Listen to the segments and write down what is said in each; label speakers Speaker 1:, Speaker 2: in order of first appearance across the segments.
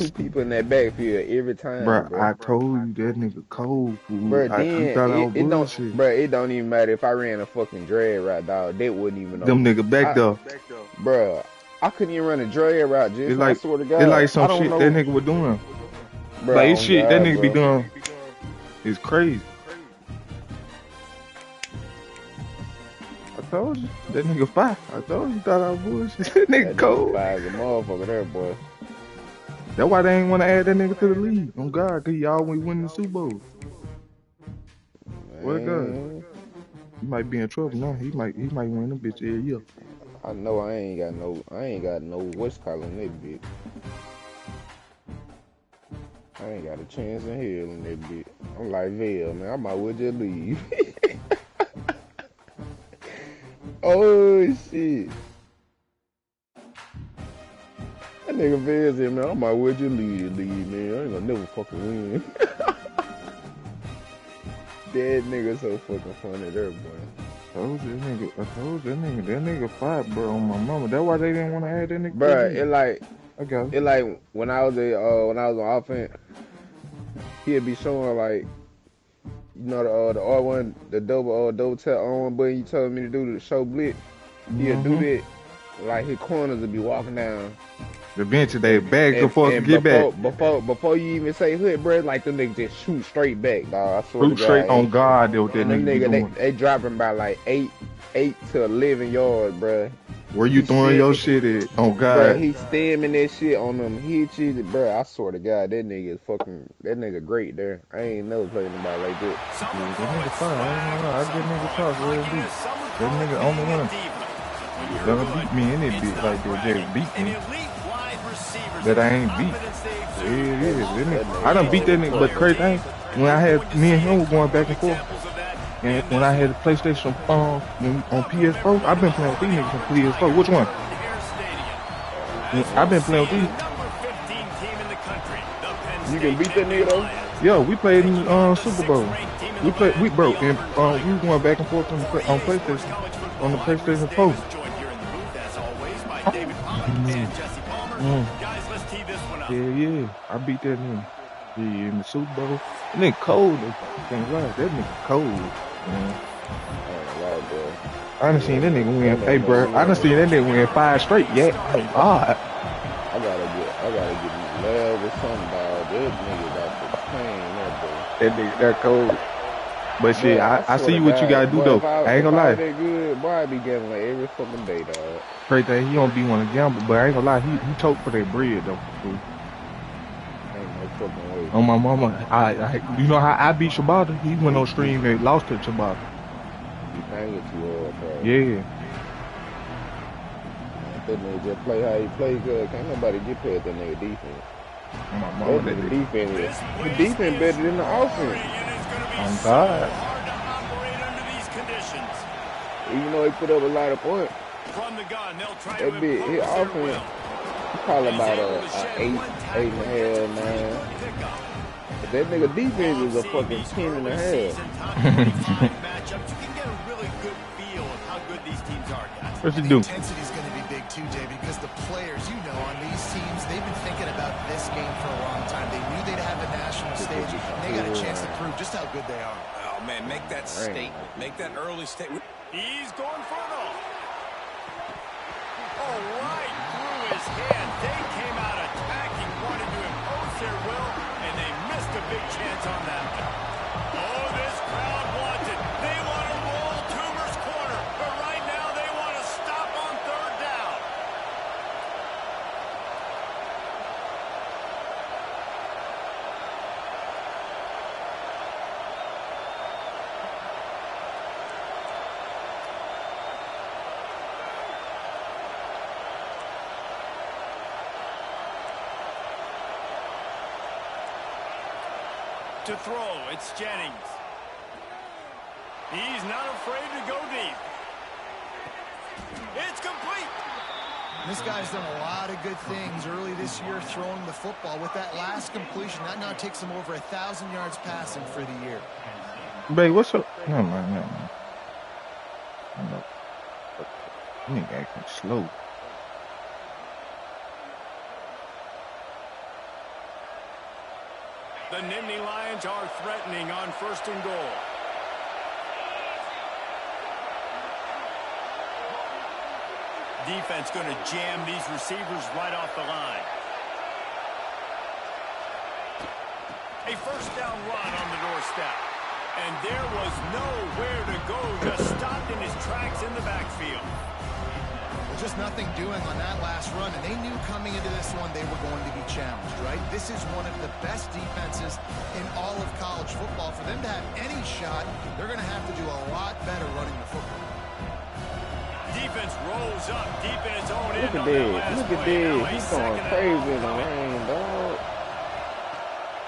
Speaker 1: Two people in that backfield every time,
Speaker 2: Bro,
Speaker 1: bro.
Speaker 2: I told you that nigga cold fool.
Speaker 1: Bro,
Speaker 2: You
Speaker 1: then
Speaker 2: thought I
Speaker 1: it,
Speaker 2: was
Speaker 1: it don't,
Speaker 2: bullshit.
Speaker 1: bro. It don't even matter if I ran a fucking drag route, dog. That wouldn't even know.
Speaker 2: Them nigga back
Speaker 1: I,
Speaker 2: there.
Speaker 1: bro, I couldn't even run a drag route,
Speaker 2: It
Speaker 1: just. I
Speaker 2: like
Speaker 1: swear to
Speaker 2: it
Speaker 1: God,
Speaker 2: like some
Speaker 1: I don't
Speaker 2: shit that
Speaker 1: know,
Speaker 2: nigga was doing. Like
Speaker 1: bro.
Speaker 2: it's
Speaker 1: On
Speaker 2: shit that
Speaker 1: God,
Speaker 2: nigga be
Speaker 1: bro.
Speaker 2: doing is crazy. I told you that nigga fire. I told you thought I was bullshit. That nigga
Speaker 1: That nigga
Speaker 2: cold.
Speaker 1: fires a motherfucker, there, boy.
Speaker 2: That's why they ain't want to add that nigga to the league. Oh God, cause he always winning the Super Bowl. What a God.
Speaker 1: Man,
Speaker 2: He might be in trouble now. He might win them bitch every year.
Speaker 1: I know I ain't got no what's calling that bitch. I ain't got a chance in hell in that bitch. I'm like, Vail, man, I might well just leave. Oh shit. That nigga Vail said, man, I might well just leave, man. I ain't gonna never fucking win. That nigga so fucking funny there, boy.
Speaker 2: I told you that nigga fired, bro, on my mama. That's why they didn't want to add that nigga to the
Speaker 1: Bruh,
Speaker 2: league. I got it.
Speaker 1: it like when I was on offense, he'd be showing like, you know, the R1, the double tap on button you told me to do to show blitz. He'll do
Speaker 2: Mm-hmm.
Speaker 1: that. Like his corners will be walking down.
Speaker 2: Eventually they
Speaker 1: And
Speaker 2: bagged
Speaker 1: and
Speaker 2: for us to
Speaker 1: and
Speaker 2: get back.
Speaker 1: before you even say hood, bro, like them niggas just shoot straight back, dog. I swear to
Speaker 2: Root
Speaker 1: God.
Speaker 2: straight on God, that what that
Speaker 1: And them
Speaker 2: nigga be
Speaker 1: niggas
Speaker 2: doing.
Speaker 1: they dropping by like 8 to 11 yards, bro.
Speaker 2: Where you
Speaker 1: He
Speaker 2: throwing your
Speaker 1: still,
Speaker 2: shit at? On
Speaker 1: bro,
Speaker 2: God.
Speaker 1: he stemming that shit on them hitches, bro. I swear to God, that nigga great there. I ain't never played nobody like that.
Speaker 2: Yeah, that nigga fire. I ain't gonna lie. I get nigga talk real deep. That nigga only one gonna beat me in it bit like that. Just beat me. That I ain't beat. Yeah, it
Speaker 1: That
Speaker 2: is. That nigga,
Speaker 1: that
Speaker 2: I
Speaker 1: nigga
Speaker 2: done beat that
Speaker 1: cold
Speaker 2: nigga. But
Speaker 1: fuck.
Speaker 2: the crazy thing, when I had me and him were going back and forth, and when I had the PlayStation on PS4, I've been playing with these niggas on PS4. Which one? I've been playing with these.
Speaker 1: You can beat that nigga though.
Speaker 2: Yo, we played in Super Bowl. We broke and we were going back and forth on PlayStation on the PlayStation 4. Mm, mm. Yeah, yeah. I beat that nigga. Yeah, in the Super Bowl. That nigga cold though. I can't lie. That nigga cold. Man.
Speaker 1: I ain't gonna lie, bro.
Speaker 2: I done seen that nigga
Speaker 1: That
Speaker 2: win. Hey,
Speaker 1: nigga made
Speaker 2: bro,
Speaker 1: me
Speaker 2: I done
Speaker 1: wanna.
Speaker 2: seen that nigga win 5 straight. Yeah. Oh God.
Speaker 1: I gotta get love with some dog. That nigga got the pain, that boy.
Speaker 2: That nigga that cold. But shit,
Speaker 1: Boy,
Speaker 2: I,
Speaker 1: I
Speaker 2: I
Speaker 1: swear
Speaker 2: see
Speaker 1: to
Speaker 2: what you gotta
Speaker 1: God,
Speaker 2: do
Speaker 1: boy,
Speaker 2: though. I ain't
Speaker 1: if
Speaker 2: gonna
Speaker 1: I was
Speaker 2: lie.
Speaker 1: that good, boy, I'd be gambling every fucking day, dog.
Speaker 2: Crazy thing, he don't be want to gamble, but I ain't gonna lie. He took for that bread though. Fool.
Speaker 1: Ain't no fucking way.
Speaker 2: On my mama, you know how I beat Shabata? He went on stream and lost to Shabata.
Speaker 1: You banging too hard, bro.
Speaker 2: Yeah.
Speaker 1: That nigga just play how he play, good. Can't nobody get past that nigga defense.
Speaker 2: On my
Speaker 1: That
Speaker 2: mama, that
Speaker 1: nigga
Speaker 2: nigga.
Speaker 1: defense is the defense better than the offense.
Speaker 2: On God.
Speaker 1: Even though he put up a lot of points, that bit his offense he probably about a 8, 8.5, 9. But that nigga defense is a fucking 10.5.
Speaker 2: What you
Speaker 3: And the
Speaker 2: do?
Speaker 3: intensity is going to be big too, Jay, because the players, you know, on these teams, they've been thinking about this game for a long time. They knew they'd have a national stage, and they got a chance to prove just how good they are.
Speaker 4: Oh, man, make that statement. Make that early statement. He's going for it all. Oh, right through his hand. They came out attacking, wanted to impose their will, and they missed a big chance on that one. Oh, this crowd wants it. They want to roll Toomer's corner, but right now they want to stop on third down. To throw, it's Jennings. He's not afraid to go deep. It's complete.
Speaker 3: This guy's done a lot of good things early this year throwing the football. With that last completion, that now takes him over 1,000 yards passing for the year.
Speaker 2: Babe, what's up? Never mind, never mind. I know. Nigga acting slow.
Speaker 4: The Nittany Lions are threatening on 1st and goal. Defense going to jam these receivers right off the line. A 1st down run on the doorstep. And there was nowhere to go, just stopped in his tracks in the backfield.
Speaker 3: Well, just nothing doing on that last run, and they knew coming into this one they were going to be challenged, right? This is one of the best defenses in all of college football. For them to have any shot, they're going to have to do a lot better running the football.
Speaker 4: Defense rolls up deep in its own end.
Speaker 1: Look at this. Look at this. He's going crazy in the rain, dog.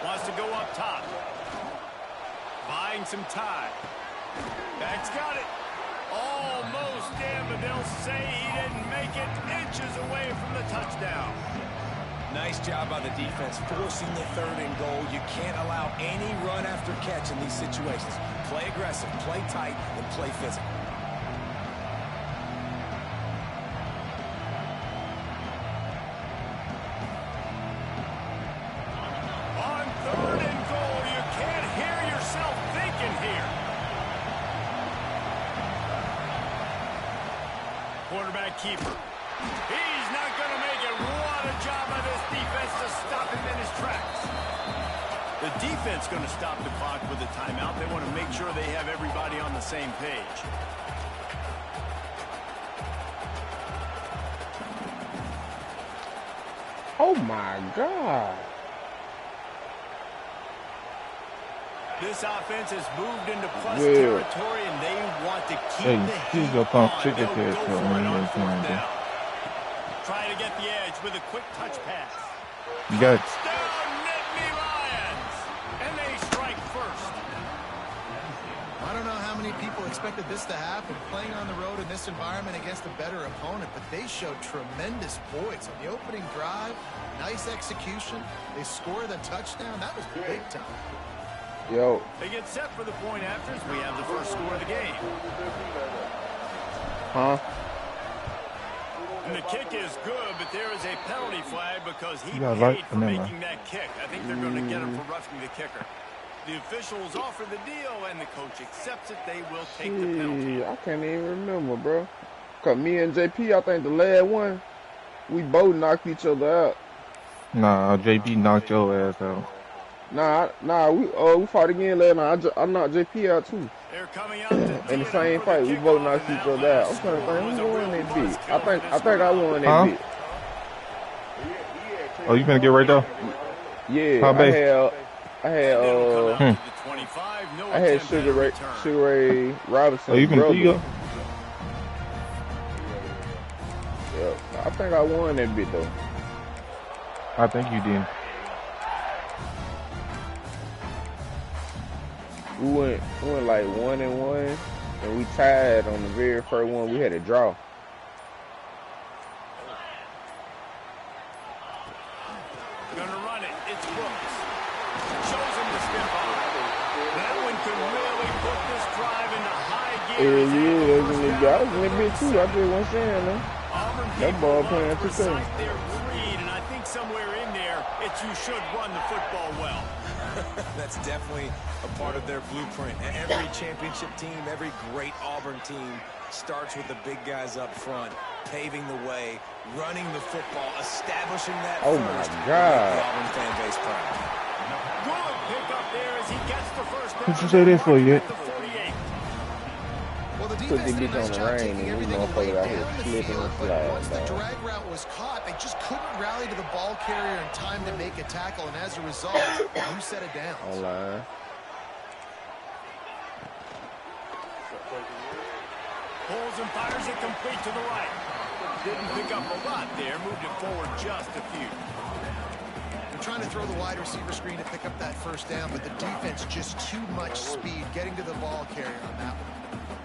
Speaker 4: Wants to go up top. Buying some time. Back's got it. Almost in, but they'll say he didn't make it, inches away from the touchdown.
Speaker 5: Nice job by the defense forcing the 3rd and goal. You can't allow any run after catch in these situations. Play aggressive, play tight, and play physical.
Speaker 4: On 3rd and goal, you can't hear yourself thinking here. Quarterback keeper. He's not going to make it. What a job by this defense to stop him in his tracks. The defense going to stop the clock with a timeout. They want to make sure they have everybody on the same page.
Speaker 1: Oh, my God.
Speaker 4: This offense has moved into plus territory, and they want to keep the heat on. They'll go for it on 4th down. Trying to get the edge with a quick touch pass.
Speaker 2: You got it.
Speaker 4: Touchdown, Nittany Lions! And they strike first.
Speaker 3: I don't know how many people expected this to happen, playing on the road in this environment against a better opponent, but they showed tremendous poise on the opening drive. Nice execution. They score the touchdown. That was big time.
Speaker 1: Yo.
Speaker 4: They get set for the point after as we have the first score of the game.
Speaker 1: Huh?
Speaker 4: And the kick is good, but there is a penalty flag because he
Speaker 2: Yeah,
Speaker 4: paid for making that kick. I think they're going to get him for roughing the kicker. The officials offer the deal, and the coach accepts it. They will take the penalty.
Speaker 1: I can't even remember, bro. Because me and JP, I think the last one, we both knocked each other out.
Speaker 2: Nah, JP knocked your ass out.
Speaker 1: Nah, we fought again last night. I knocked JP out too.
Speaker 4: They're coming out to
Speaker 1: in the same fight, we both knocked each other out. I'm trying to think who won that beat. I think I won that beat.
Speaker 2: Oh, you finna get right there?
Speaker 1: Yeah, I had Sugar Ray Robinson.
Speaker 2: Oh, you finna see go?
Speaker 1: Yeah, I think I won that bit though.
Speaker 2: I think you did.
Speaker 1: We went like 1-1, and we tied on the very first one. We had a draw.
Speaker 4: Gonna run it. It's Brooks. Shows him the spin ball. That one could really put this drive into high gear.
Speaker 1: Yeah, I was in that bit too. I just wasn't saying that. That ball playing too soon.
Speaker 4: Their greed, and I think somewhere in there, it's you should run the football well.
Speaker 5: That's definitely a part of their blueprint. Every championship team, every great Auburn team starts with the big guys up front, paving the way, running the football, establishing that
Speaker 1: oh
Speaker 5: first.
Speaker 1: My God.
Speaker 5: The Auburn fan base proud.
Speaker 4: Good pick up there as he gets the first down.
Speaker 2: What you say that for, yet?
Speaker 3: Well, the defense did a nice job taking everything away down the field, but once the drag route was caught, they just couldn't rally to the ball carrier in time to make a tackle, and as a result, you set it down.
Speaker 1: Online.
Speaker 4: Pulls and fires it complete to the right. Didn't pick up a lot there, moved it forward just a few.
Speaker 3: They're trying to throw the wide receiver screen to pick up that first down, but the defense just too much speed getting to the ball carrier on that one.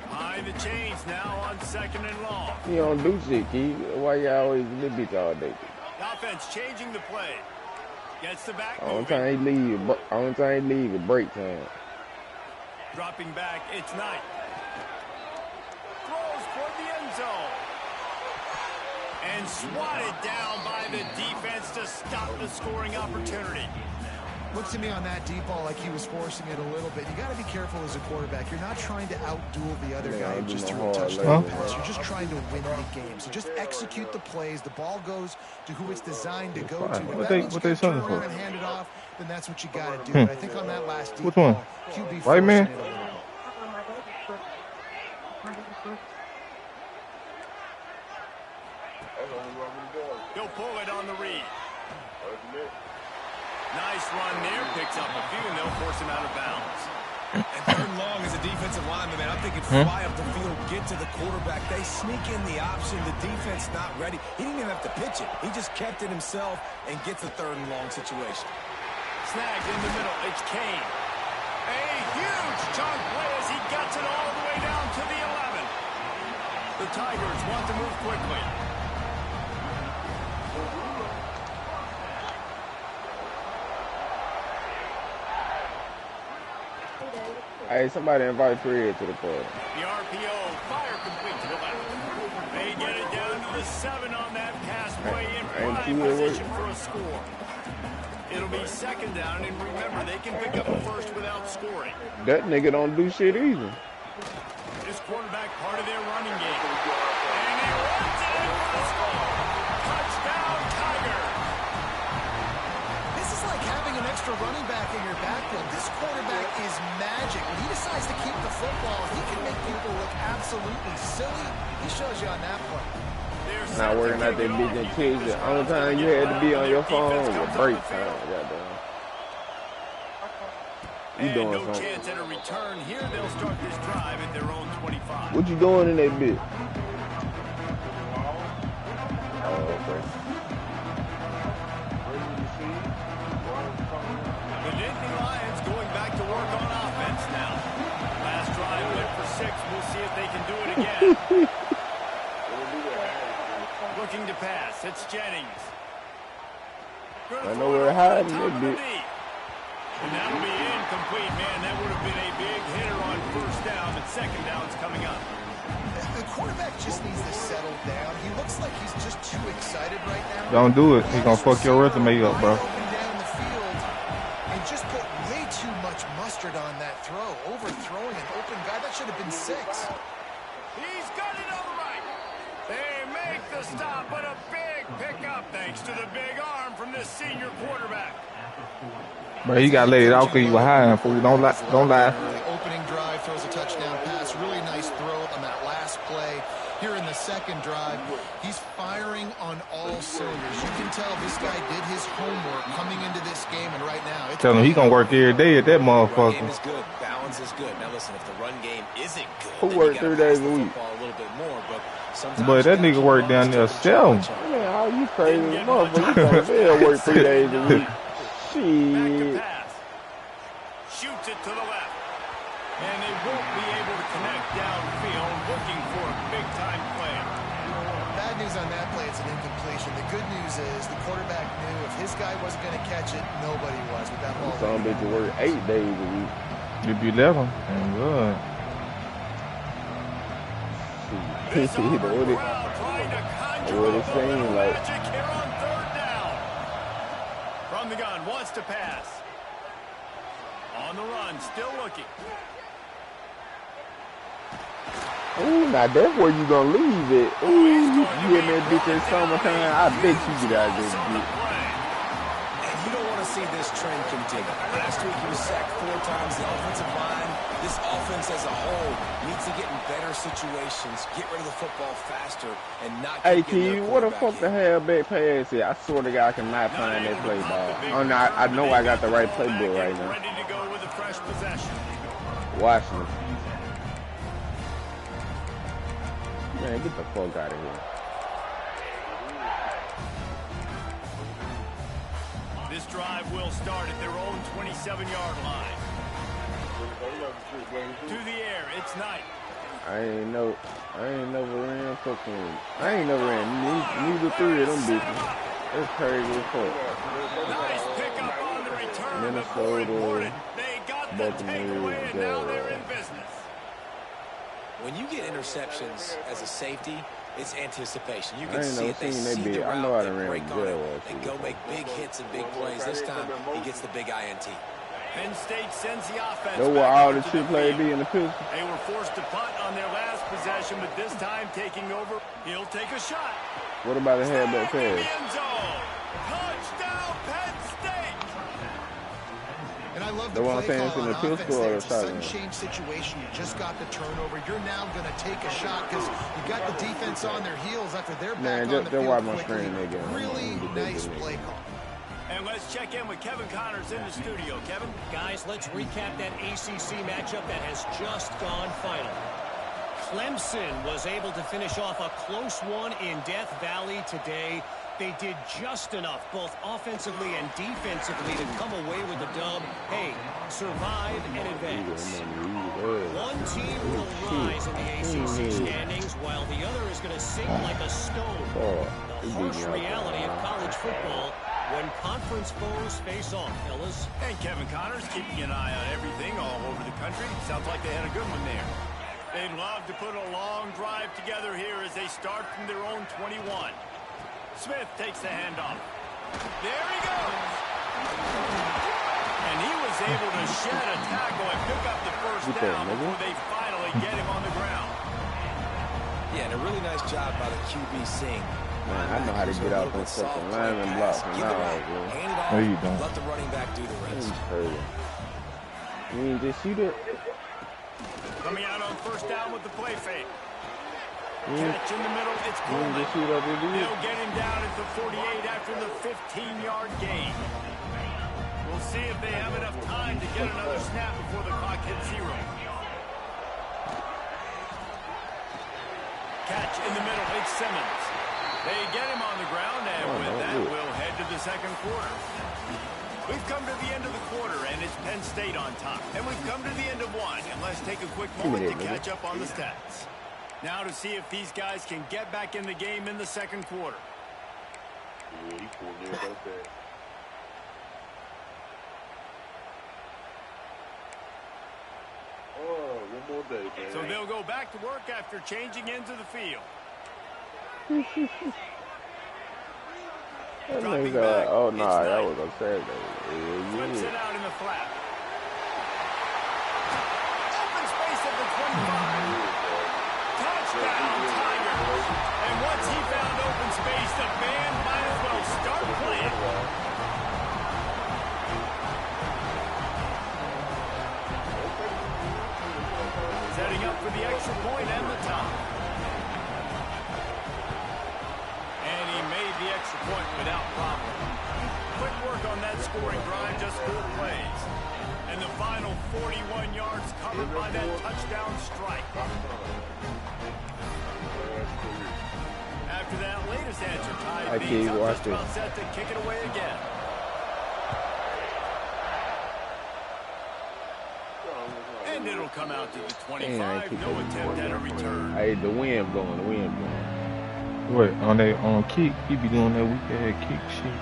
Speaker 4: High the chains now on 2nd and long.
Speaker 1: You don't do shit, Key. Why you always little bitch all day?
Speaker 4: Offense changing the play. Gets the back
Speaker 1: Only time he leave is break time.
Speaker 4: Dropping back, it's Knight. Throws toward the end zone. And swatted down by the defense to stop the scoring opportunity.
Speaker 3: Looked to me on that deep ball like he was forcing it a little bit. You got to be careful as a quarterback. You're not trying to outduel the other guy who just threw a touchdown pass. You're just trying to win the game. So just execute the plays. The ball goes to who it's designed to go to.
Speaker 2: What they
Speaker 3: turn
Speaker 2: for?
Speaker 3: around and hand it off, then that's what you got to do. But I think on that last deep
Speaker 2: Which one?
Speaker 3: ball, QB
Speaker 2: White man?
Speaker 4: He'll pull it on the read. Nice run there. Picks up a few, and they'll force him out of bounds.
Speaker 5: And third and long as a defensive lineman, man, I'm thinking fly up the field, get to the quarterback. They sneak in the option. The defense not ready. He didn't even have to pitch it. He just kept it himself and gets a third and long situation.
Speaker 4: Snagged in the middle. It's Kane. A huge chunk play as he gets it all the way down to the 11. The Tigers want to move quickly.
Speaker 1: Hey, somebody invite Fred to the party.
Speaker 4: The RPO, fire complete to the left. They get it down to the 7 on that pass play in prime position for a score. It'll be second down, and remember, they can pick up a first without scoring.
Speaker 1: That nigga don't do shit either.
Speaker 4: This quarterback part of their running game. And he runs it in for the score. Touchdown, Tiger.
Speaker 3: This is like having an extra running back in your backfield. This quarterback is magic. When he decides to keep the football, he can make people look absolutely silly. He shows you on that play.
Speaker 1: Not working out that bitch and kids. The only time you had to be on your phone was break time. Goddamn. You doing
Speaker 4: no
Speaker 1: something?
Speaker 4: Chance at a return. Here they'll start this drive at their own 25.
Speaker 1: What you doing in that bitch? Oh, okay.
Speaker 4: The Nittany Lions going back to work on offense now. Last drive went for 6. We'll see if they can do it again. Looking to pass. It's Jennings.
Speaker 1: I know where to hide in that bitch.
Speaker 4: And that'll be incomplete, man. That would have been a big hitter on first down, and second down's coming up.
Speaker 3: The quarterback just needs to settle down. He looks like he's just too excited right now.
Speaker 2: Don't do it. He's gonna fuck your resume up, bro.
Speaker 3: Down the field and just put way too much mustard on that throw. Overthrowing an open guy. That should have been 6.
Speaker 4: He's got it all right. They make the stop, but a big pickup thanks to the big arm from this senior quarterback.
Speaker 2: Bro, he got laid out because you were hiding for you. Don't lie.
Speaker 3: Opening drive throws a touchdown pass. Really nice throw on that last play. Here in the second drive, he's firing on all cylinders. You can tell this guy did his homework coming into this game, and right now, it's
Speaker 2: tell him he gonna work every day at that motherfucker.
Speaker 5: Run game is good. Balance is good. Now listen, if the run game isn't good,
Speaker 1: who worked 3 days a week?
Speaker 5: A little bit more, but
Speaker 2: But that nigga work down there 7.
Speaker 1: Man, how you crazy as motherfucker? They'll work 3 days a week. Shit.
Speaker 4: Shoots it to the left. And they won't be able to connect downfield, looking for a big-time play.
Speaker 3: Bad news on that play, it's an incompletion. The good news is the quarterback knew if his guy wasn't going to catch it, nobody was with that ball.
Speaker 1: Some bitch work 8 days a week.
Speaker 2: If you 11, and good.
Speaker 1: What it seemed like.
Speaker 4: From the gun, wants to pass. On the run, still looking.
Speaker 1: Ooh, now that's where you gonna leave it. Ooh, you in that bitch in summertime, I bet you get out of this bitch.
Speaker 5: And you don't want to see this trend continue. Last week he was sacked 4 times. The offensive line, this offense as a whole, needs to get in better situations, get rid of the football faster, and not
Speaker 1: Hey, T, what the fuck the hell back pass is? I swear to God I cannot find that play ball. Oh, no, I know I got the right playbook right now.
Speaker 4: Ready to go with a fresh possession.
Speaker 1: Washington. Man, get the fuck out of here.
Speaker 4: This drive will start at their own 27-yard line. To the air, it's Knight.
Speaker 1: I ain't never ran fucking. I ain't never ran neither 3 of them bitches. That's crazy as fuck.
Speaker 4: Nice pickup on the return.
Speaker 1: Minnesota,
Speaker 4: They got the takeaway, and now they're in business.
Speaker 5: When you get interceptions as a safety, It's anticipation. You can see it.
Speaker 1: They see the route,
Speaker 5: I know how to break on it, and go make big hits and big plays. This time, he gets the big INT.
Speaker 4: Penn State sends the offense.
Speaker 1: Know what all the trick play be in the pistol?
Speaker 4: They were forced to punt on their last possession, but this time taking over, he'll take a shot.
Speaker 1: What about the halfback pass?
Speaker 4: Touchdown, Penn State!
Speaker 3: And I love the play call on offense there. It's a sudden change situation. You just got the turnover. You're now going to take a shot because you got the defense on their heels after they're back on the field quickly. Really nice play call.
Speaker 4: And let's check in with Kevin Connors in the studio. Kevin?
Speaker 6: Guys, let's recap that ACC matchup that has just gone final. Clemson was able to finish off a close one in Death Valley today. They did just enough, both offensively and defensively, to come away with the dub. Hey, survive and advance. One team will rise in the ACC standings, while the other is going to sink like a stone. The harsh reality of college football when conference foes face off, fellas.
Speaker 4: And Kevin Connors keeping an eye on everything all over the country. Sounds like they had a good one there. They'd love to put a long drive together here as they start from their own 21. Smith takes the handoff. There he goes. And he was able to shed a tackle and pick up the first down before they finally get him on the ground.
Speaker 5: Yeah, and a really nice job by the QB seeing.
Speaker 1: Man, I know how to get out those fucking lineman blocks.
Speaker 2: No, you don't.
Speaker 5: Let the running back do the rest.
Speaker 1: You ain't just shoot it.
Speaker 4: Coming out on first down with the play fake. Catch in the middle, it's Coleman. They'll get him down at the 48 after the 15-yard gain. We'll see if they have enough time to get another snap before the clock hits 0. Catch in the middle, it's Simmons. They get him on the ground, and with that, we'll head to the second quarter. We've come to the end of the quarter, and it's Penn State on top. And we've come to the end of one, and let's take a quick moment to catch up on the stats. Now to see if these guys can get back in the game in the second quarter. So they'll go back to work after changing into the field.
Speaker 1: Dropping back. Oh, no, that was on Saturday.
Speaker 4: Flips it out in the flat. Open space at the 25. Touchdown, Tigers. And once he found open space, the band might as well start playing. Setting up for the extra point and the top. And he made the extra point without problem. Quick work on that scoring drive, just 4 plays. And the final 41 yards covered by that touchdown strike. After that latest answer tied things up, just about set to kick it away again. And it'll come out to the 25. No attempt at a return.
Speaker 1: Hey, the wind blowing,
Speaker 2: What, on kick? He be doing that weak-ass kick shit.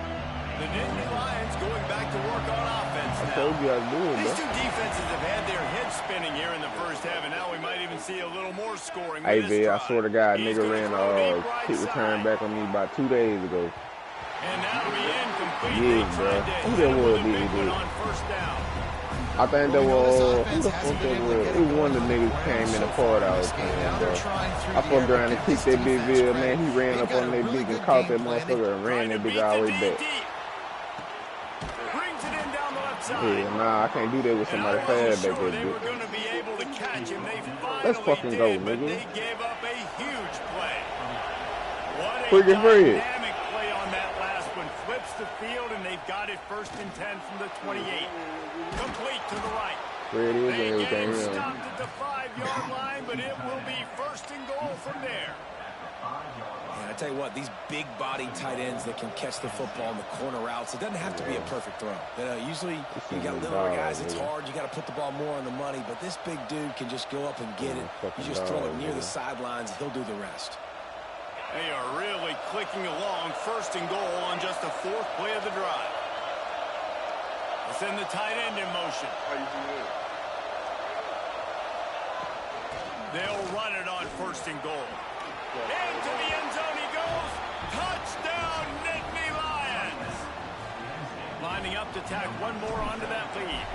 Speaker 4: The Nittany Lions going back to work on offense now.
Speaker 1: I told you I do it,
Speaker 4: These two defenses have had their heads spinning here in the first half, and now we might even see a little more scoring.
Speaker 1: Hey, V, I swear to God, nigga ran a kick return back on me about 2 days ago.
Speaker 4: And now to be incomplete.
Speaker 1: Yeah, bro. Who that was did he do?
Speaker 4: On first down.
Speaker 1: I think that was, who the fuck that was? It was one of the niggas came in the part I was playing, bro. I fucked around and kicked that big bill, man. He ran up on that big and caught that motherfucker and ran that big all the way back.
Speaker 4: Brings it in down the left side.
Speaker 1: Yeah, nah, I can't do that with somebody fast back there,
Speaker 4: they were going to be able to catch him. They
Speaker 1: Let's fucking
Speaker 4: did,
Speaker 1: go,
Speaker 4: but
Speaker 1: nigga.
Speaker 4: they gave up a huge play. What a
Speaker 1: Freaking Fred.
Speaker 4: dynamic play on that last one. Flips the field, and they've got it 1st and 10 from the 28. Complete to the right.
Speaker 1: Fred is
Speaker 4: They
Speaker 1: everything,
Speaker 4: get stopped at the 5-yard line, but it will be 1st and goal from there.
Speaker 5: And I tell you what, these big body tight ends that can catch the football in the corner routes, it doesn't have to be a perfect throw. Usually you got littler guys, it's hard, you got to put the ball more on the money, but this big dude can just go up and get it. You just throw it near the sidelines, he'll do the rest.
Speaker 4: They are really clicking along, 1st and goal on just the 4th play of the drive. Let's send the tight end in motion. They'll run it on 1st and goal. Into the end zone he goes. Touchdown, Nittany Lions. Lining up to tack one more onto that lead.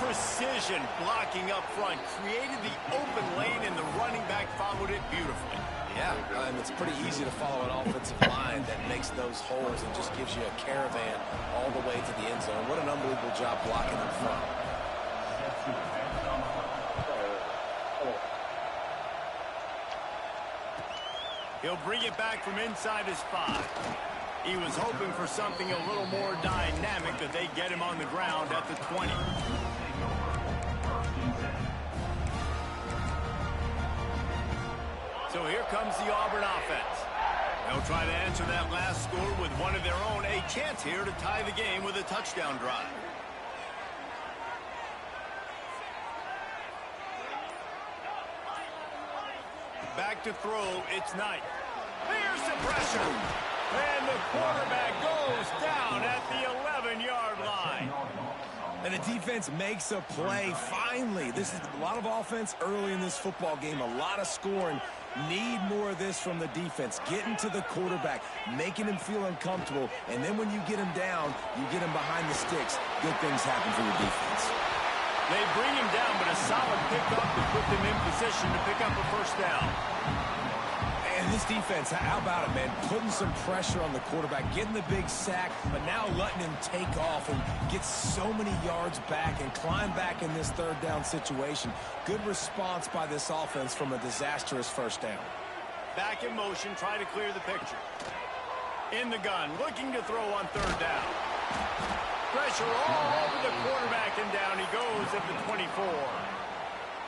Speaker 4: Precision blocking up front. Created the open lane, and the running back followed it beautifully.
Speaker 5: Yeah, and it's pretty easy to follow an offensive line that makes those holes and just gives you a caravan all the way to the end zone. What an unbelievable job blocking up front.
Speaker 4: He'll bring it back from inside his 5. He was hoping for something a little more dynamic, but they get him on the ground at the 20. So here comes the Auburn offense. They'll try to answer that last score with one of their own. A chance here to tie the game with a touchdown drive. Back to throw, it's Knight. Here's the pressure. And the quarterback goes down at the 11-yard line.
Speaker 5: And the defense makes a play, finally. This is a lot of offense early in this football game, a lot of scoring. Need more of this from the defense. Getting to the quarterback, making him feel uncomfortable, and then when you get him down, you get him behind the sticks. Good things happen for your defense.
Speaker 4: They bring him down, but a solid pickup to put them in position to pick up a first down.
Speaker 5: And this defense, how about it, man? Putting some pressure on the quarterback, getting the big sack, but now letting him take off and get so many yards back and climb back in this third down situation. Good response by this offense from a disastrous first down.
Speaker 4: Back in motion, try to clear the picture. In the gun, looking to throw on third down. Pressure all over the quarterback, and down he goes at the 24.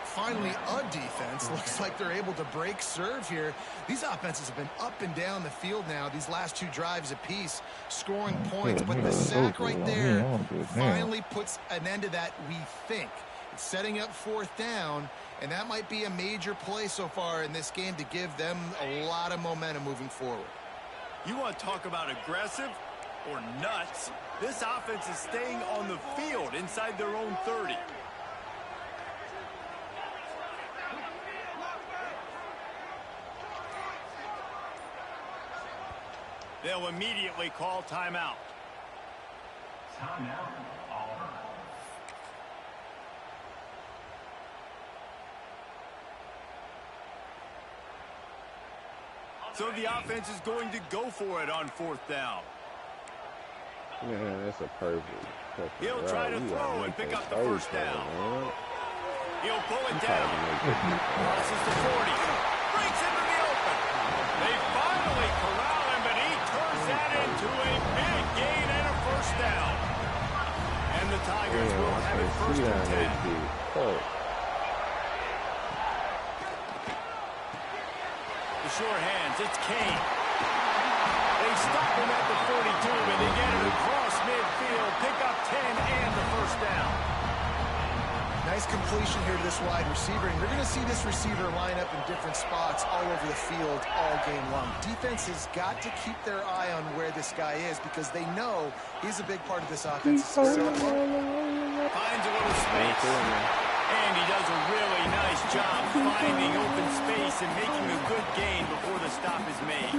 Speaker 3: Finally, a defense. Looks like they're able to break serve here. These offenses have been up and down the field now, these last 2 drives apiece, scoring points. But the sack right there finally puts an end to that, we think. It's setting up fourth down, and that might be a major play so far in this game to give them a lot of momentum moving forward.
Speaker 4: You want to talk about aggressive or nuts? This offense is staying on the field inside their own 30. They'll immediately call timeout. Timeout, Auburn. So the offense is going to go for it on fourth down.
Speaker 1: Man, that's a perfect
Speaker 4: He'll try to throw and pick up the first down.
Speaker 1: Man.
Speaker 4: He'll pull it down. Crosses the 40. Breaks into the open. They finally corral him, but he turns that into a big gain and a first down. And the Tigers will have it first and 10. The sure hands, it's Kane. They stop him at the 42, and they get it across midfield. Pick up 10 and the first down.
Speaker 3: Nice completion here to this wide receiver, and you're going to see this receiver line up in different spots all over the field all game long. Defense has got to keep their eye on where this guy is because they know he's a big part of this offense.
Speaker 4: Finds a little space, and he does a really nice job finding open space and making a good gain before the stop is made.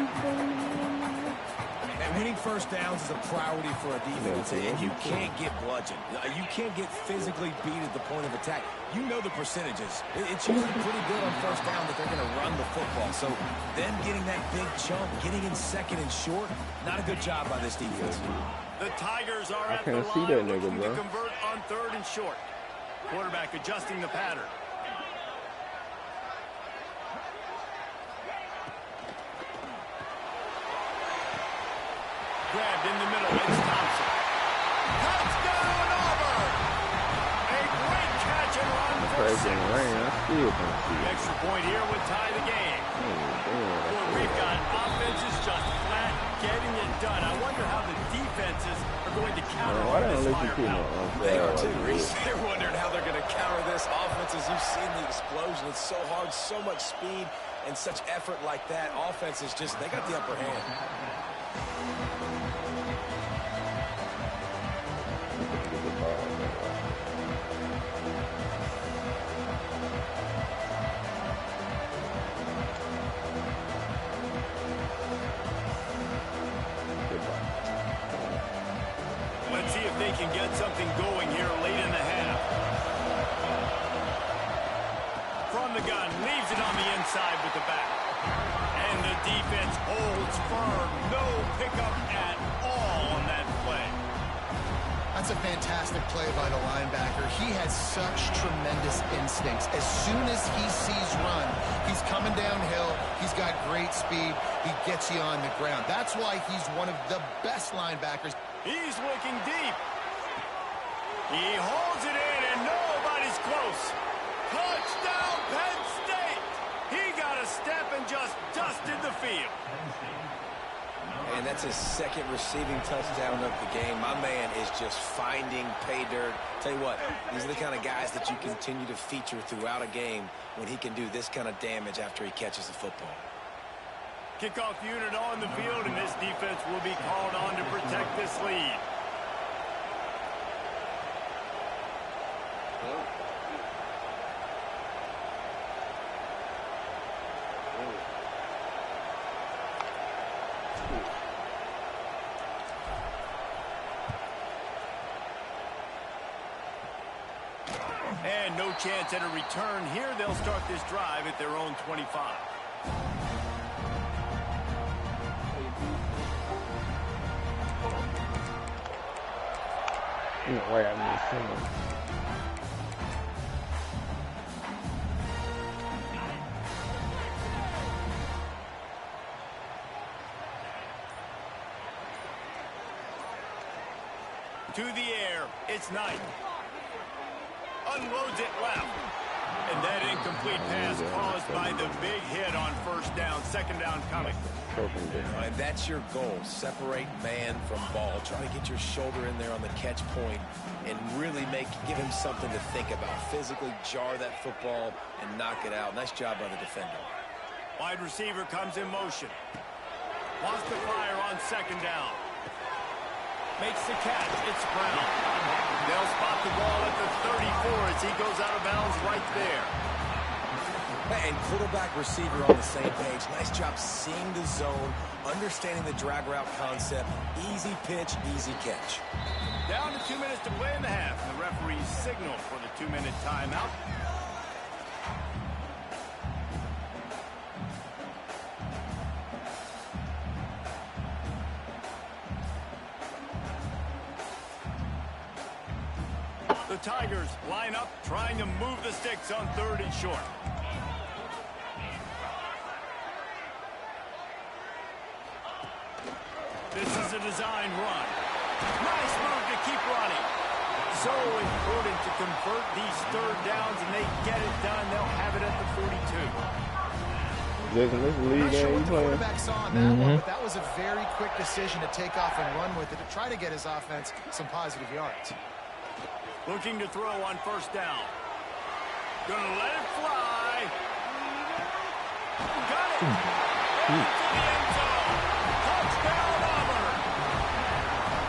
Speaker 5: And winning first downs is a priority for a defense, and you can't get bludgeoned. You can't get physically beat at the point of attack. You know the percentages. It's usually pretty good on first down that they're going to run the football. So them getting that big chunk, getting in second and short, not a good job by this defense.
Speaker 4: The Tigers are at the line looking to convert on third and short. Quarterback adjusting the pattern. Grabbed in the middle, it's Thompson. Touchdown, Auburn! A great catch and run for 6. The extra point here would tie the game. Well, we've got offenses just flat getting it done. I wonder how the defenses are going to counter all this firepower.
Speaker 5: They are too. They're wondering how they're going to counter this offense. As you've seen the explosion, it's so hard, so much speed, and such effort like that. Offense is just, they got the upper hand.
Speaker 4: something going here late in the half. From the gun, leaves it on the inside with the back. And the defense holds firm. No pickup at all on that play.
Speaker 3: That's a fantastic play by the linebacker. He has such tremendous instincts. As soon as he sees run, he's coming downhill. He's got great speed. He gets you on the ground. That's why he's one of the best linebackers.
Speaker 4: He's looking deep. He holds it in, and nobody's close. Touchdown, Penn State! He got a step and just dusted the field.
Speaker 5: And that's his second receiving touchdown of the game. My man is just finding pay dirt. Tell you what, these are the kind of guys that you continue to feature throughout a game when he can do this kind of damage after he catches the football.
Speaker 4: Kickoff unit on the field, and this defense will be called on to protect this lead. And no chance at a return here. They'll start this drive at their own 25.
Speaker 1: No way I missed him.
Speaker 4: To the air, it's Knight. Unloads it left. And that incomplete pass caused by the big hit on first down. Second down coming.
Speaker 5: And that's your goal. Separate man from ball. Try to get your shoulder in there on the catch point and really give him something to think about. Physically jar that football and knock it out. Nice job by the defender.
Speaker 4: Wide receiver comes in motion. Wants to fire on second down. Makes the catch. It's Brown. They'll spot the ball at the 34 as he goes out of bounds right there.
Speaker 5: And quarterback receiver on the same page. Nice job seeing the zone, understanding the drag route concept. Easy pitch, easy catch.
Speaker 4: Down to 2 minutes to play in the half. And the referees signal for the 2-minute timeout. The Tigers line up, trying to move the sticks on 3rd and short. This is a design run. Nice move to keep running. So important to convert these 3rd downs, and they get it done. They'll have it at the 42.
Speaker 1: Jason, this lead
Speaker 3: Not sure
Speaker 1: game
Speaker 3: what
Speaker 1: you
Speaker 3: the
Speaker 1: playing?
Speaker 3: quarterback saw on that one, but that was a very quick decision to take off and run with it to try to get his offense some positive yards.
Speaker 4: Looking to throw on first down. Gonna let it fly. Got it. To the end zone. Touchdown, Auburn.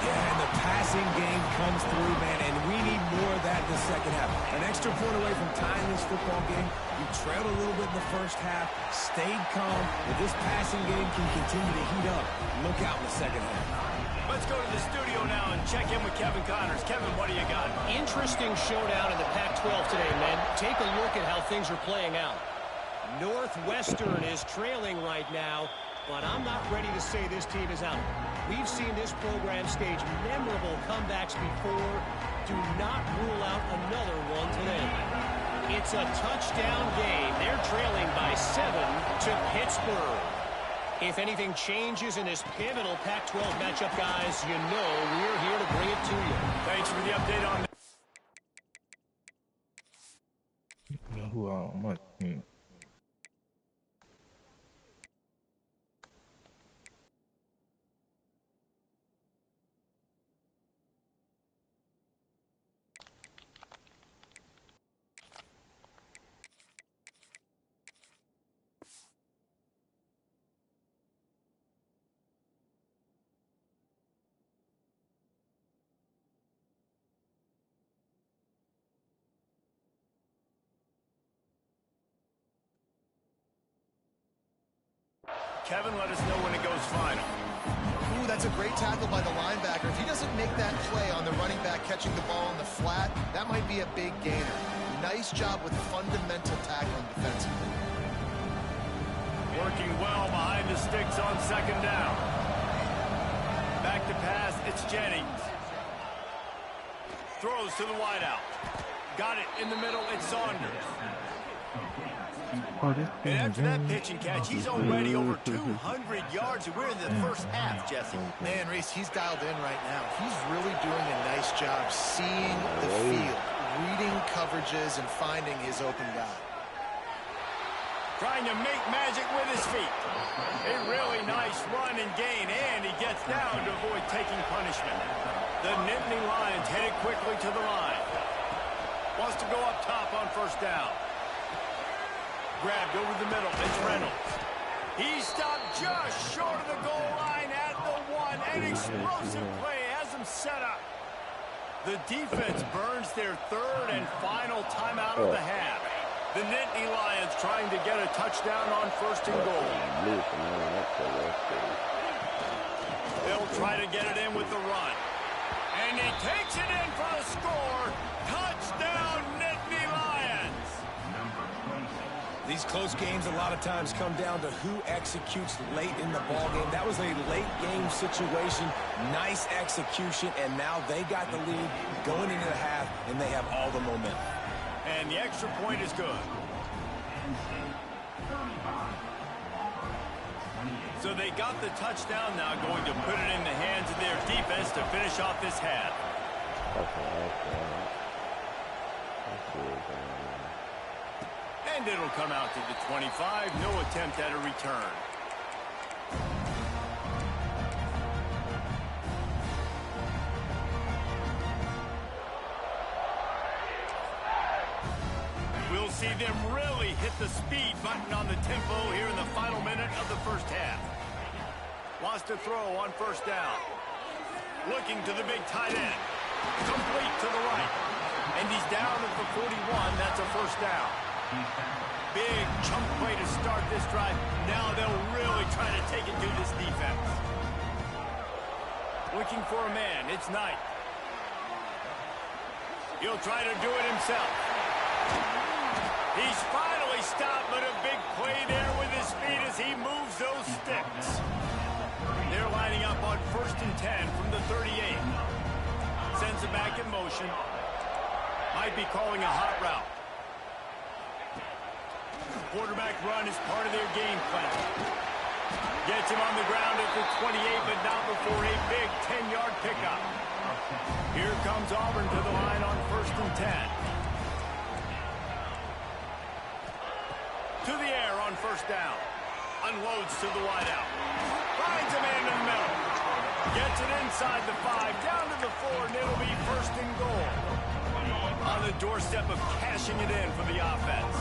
Speaker 5: Yeah, and the passing game comes through, man, and we need more of that in the second half. An extra point away from tying this football game. You trailed a little bit in the first half, stayed calm, but this passing game can continue to heat up. Look out in the second half.
Speaker 4: Let's go to the studio now and check in with Kevin Connors. Kevin, what do you got?
Speaker 6: Interesting showdown in the Pac-12 today, men. Take a look at how things are playing out. Northwestern is trailing right now, but I'm not ready to say this team is out. We've seen this program stage memorable comebacks before. Do not rule out another one today. It's a touchdown game. They're trailing by 7 to Pittsburgh. If anything changes in this pivotal Pac-12 matchup, guys, you know we're here to bring it to you.
Speaker 4: Thanks for the update on that.
Speaker 2: Who on my team?
Speaker 4: Kevin, let us know when it goes final.
Speaker 3: Ooh, that's a great tackle by the linebacker. If he doesn't make that play on the running back catching the ball on the flat, that might be a big gainer. Nice job with fundamental tackling defensively.
Speaker 4: Working well behind the sticks on second down. Back to pass, it's Jennings. Throws to the wideout. Got it in the middle, it's Saunders. And after that pitch and catch, he's already over 200 yards, and we're in the first half, Jesse.
Speaker 3: Man, Reese, he's dialed in right now. He's really doing a nice job seeing the field, reading coverages, and finding his open guy.
Speaker 4: Trying to make magic with his feet. A really nice run and gain, and he gets down to avoid taking punishment. The Nittany Lions headed quickly to the line. Wants to go up top on first down. Grabbed over the middle. It's Reynolds. He stopped just short of the goal line at the one. An explosive play has him set up. The defense burns their third and final timeout of the half. The Nittany Lions trying to get a touchdown on first and goal. They'll try to get it in with the run. And he takes it in for the score. Touchdown, Nittany Lions.
Speaker 5: These close games a lot of times come down to who executes late in the ballgame. That was a late game situation. Nice execution, and now they got the lead going into the half, and they have all the momentum.
Speaker 4: And the extra point is good. So they got the touchdown now, going to put it in the hands of their defense to finish off this half. And it'll come out to the 25. No attempt at a return. We'll see them really hit the speed button on the tempo here in the final minute of the first half. Wants to throw on first down. Looking to the big tight end. Complete to the right. And he's down at the 41. That's a first down. Big chunk play to start this drive. Now they'll really try to take it to this defense. Looking for a man. It's Knight. He'll try to do it himself. He's finally stopped, but a big play there with his feet as he moves those sticks. They're lining up on first and 10 from the 38. Sends it back in motion. Might be calling a hot route. Quarterback run is part of their game plan. Gets him on the ground at the 28, but not before a big 10-yard pickup. Here comes Auburn to the line on first and 10. To the air on first down. Unloads to the wideout. Finds a man in the middle. Gets it inside the 5, down to the 4, and it'll be first and goal. On the doorstep of cashing it in for the offense.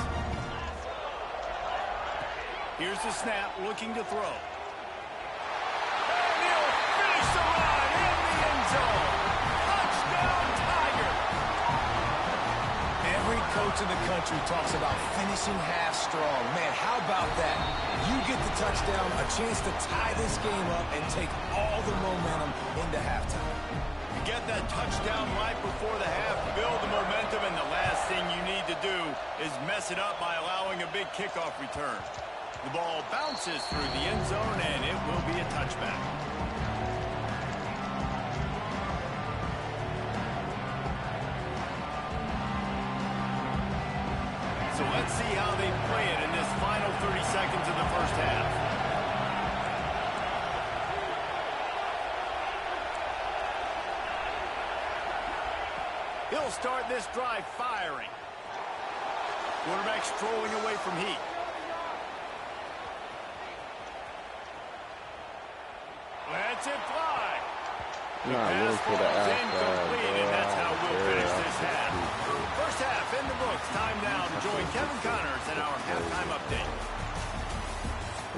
Speaker 4: Here's the snap, looking to throw. And he'll finish the run in the end zone. Touchdown, Tiger.
Speaker 5: Every coach in the country talks about finishing half strong. Man, how about that? You get the touchdown, a chance to tie this game up and take all the momentum into halftime.
Speaker 4: Get that touchdown right before the half, build the momentum, and the last thing you need to do is mess it up by allowing a big kickoff return. The ball bounces through the end zone, and it will be a touchback. So let's see how they play it in this final 30 seconds of the first half. He'll start this drive firing. Quarterback strolling away from heat. Lets it fly. The pass falls incomplete, and that's how we'll finish this half. First half in the books. Time now to join Kevin Connors in our halftime update.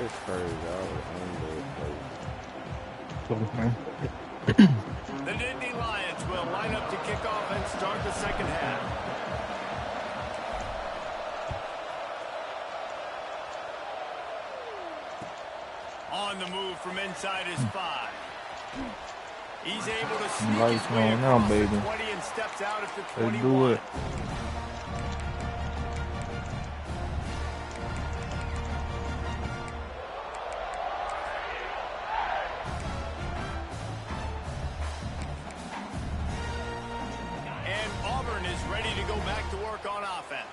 Speaker 1: It's crazy.
Speaker 4: The Nittany Lions will line up to kick off and start the second half. On the move from inside his 5. He's able to sneak
Speaker 2: Lights
Speaker 4: his way
Speaker 2: on now,
Speaker 4: across the
Speaker 2: baby.
Speaker 4: 20 and steps out at the
Speaker 2: Let's
Speaker 4: 21.
Speaker 2: do it.
Speaker 4: And Auburn is ready to go back to work on offense.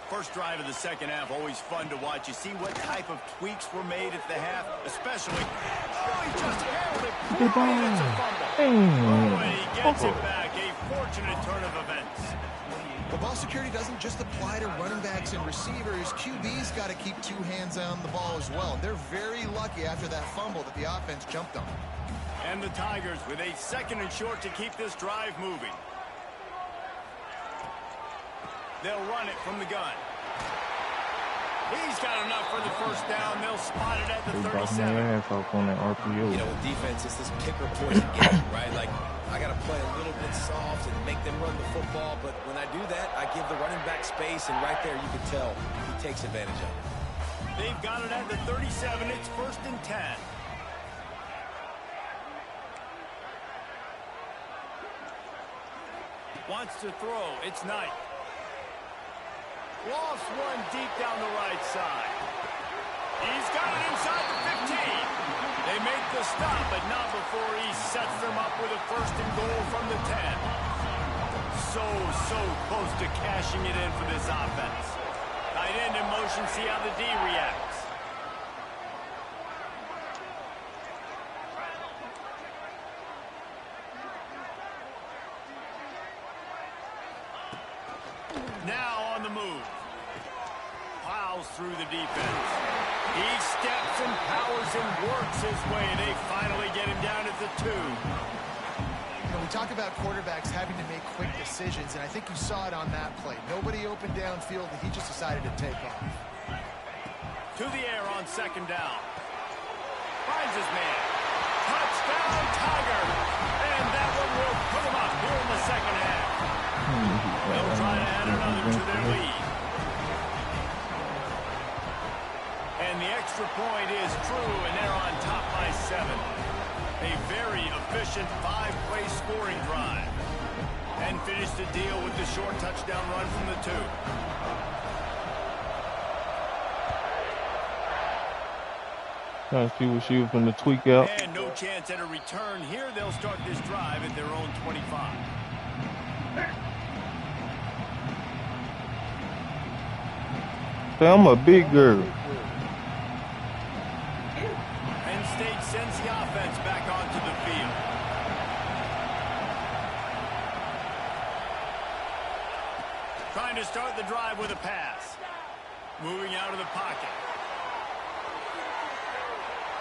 Speaker 4: First drive of the second half, always fun to watch. You see what type of tweaks were made at the half, especially. Oh, he just held it. Oh, it's a fumble. Oh, and he gets it back. A fortunate turn of events.
Speaker 3: But ball security doesn't just apply to running backs and receivers. QB's got to keep two hands on the ball as well. They're very lucky after that fumble that the offense jumped on.
Speaker 4: And the Tigers with a second and short to keep this drive moving. They'll run it from the gun. He's got enough for the first down. They'll spot it at the 37.
Speaker 2: Ass off on that RPO.
Speaker 5: You know, with defense, it's this kicker poison game, right? Like, I got to play a little bit soft and make them run the football. But when I do that, I give the running back space, and right there you can tell he takes advantage of it.
Speaker 4: They've got it at the 37. It's 1st and 10. Wants to throw. It's Knight. Lost one deep down the right side. He's got it inside the 15. They make the stop, but not before he sets them up with a 1st and goal from the 10. So close to cashing it in for this offense. Tight end in motion, see how the D reacts. Now on the move. Plows through the defense. He steps and powers and works his way. They finally get him down at the 2.
Speaker 3: You know, we talk about quarterbacks having to make quick decisions, and I think you saw it on that play. Nobody open downfield, and he just decided to take off.
Speaker 4: To the air on 2nd down. Finds his man. Touchdown, Tiger. And that one will put him up here in the second half. They'll try to add another to their lead. And the extra point is true, and they're on top by 7. A very efficient 5-play scoring drive. And finish the deal with the short touchdown run from the 2.
Speaker 2: Trying to see what she was going to tweak out.
Speaker 4: And no chance at a return here. They'll start this drive at their own 25.
Speaker 2: I'm a big girl.
Speaker 4: Penn State sends the offense back onto the field. Trying to start the drive with a pass. Moving out of the pocket.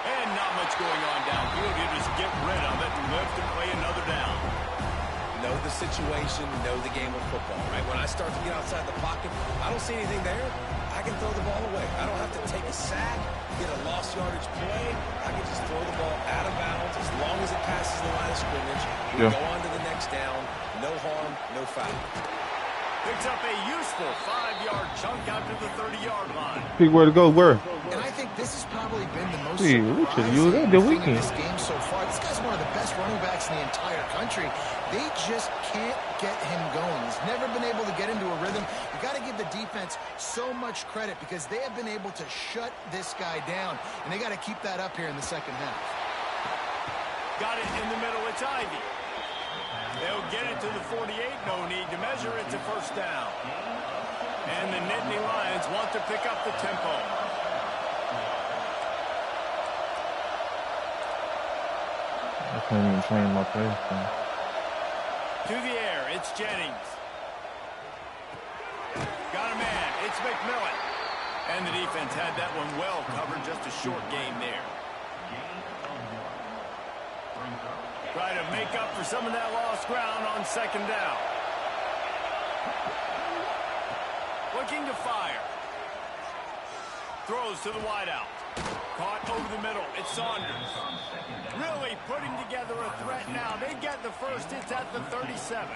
Speaker 4: And not much going on downfield. You just get rid of it and live to play another down.
Speaker 5: Know the situation, know the game of football, right? When I start to get outside the pocket, I don't see anything there. I can throw the ball away. I don't have to take a sack, get a lost yardage play. I can just throw the ball out of bounds as long as it passes the line of scrimmage. We go on to the next down. No harm, no foul.
Speaker 4: Picks up a useful 5-yard chunk out to the 30-yard line.
Speaker 2: Pick where to go, where?
Speaker 3: And I think this has probably been the most
Speaker 2: surprising
Speaker 3: thing in this game so far. This guy's one of the best running backs in the entire country. They just can't get him going. He's never been able to get into a rhythm. You got to give the defense so much credit because they have been able to shut this guy down, and they got to keep that up here in the second half.
Speaker 4: Got it in the middle. It's Ivy. They'll get it to the 48. No need to measure it to 1st down. And the Nittany Lions want to pick up the tempo.
Speaker 2: I can't even train my pass.
Speaker 4: To the air, it's Jennings. Got a man, it's McMillan. And the defense had that one well covered, just a short game there. Try to make up for some of that lost ground on 2nd down. Looking to fire. Throws to the wideout. Caught over the middle. It's Saunders. Really putting together a threat now. They get the first. It's at the 37.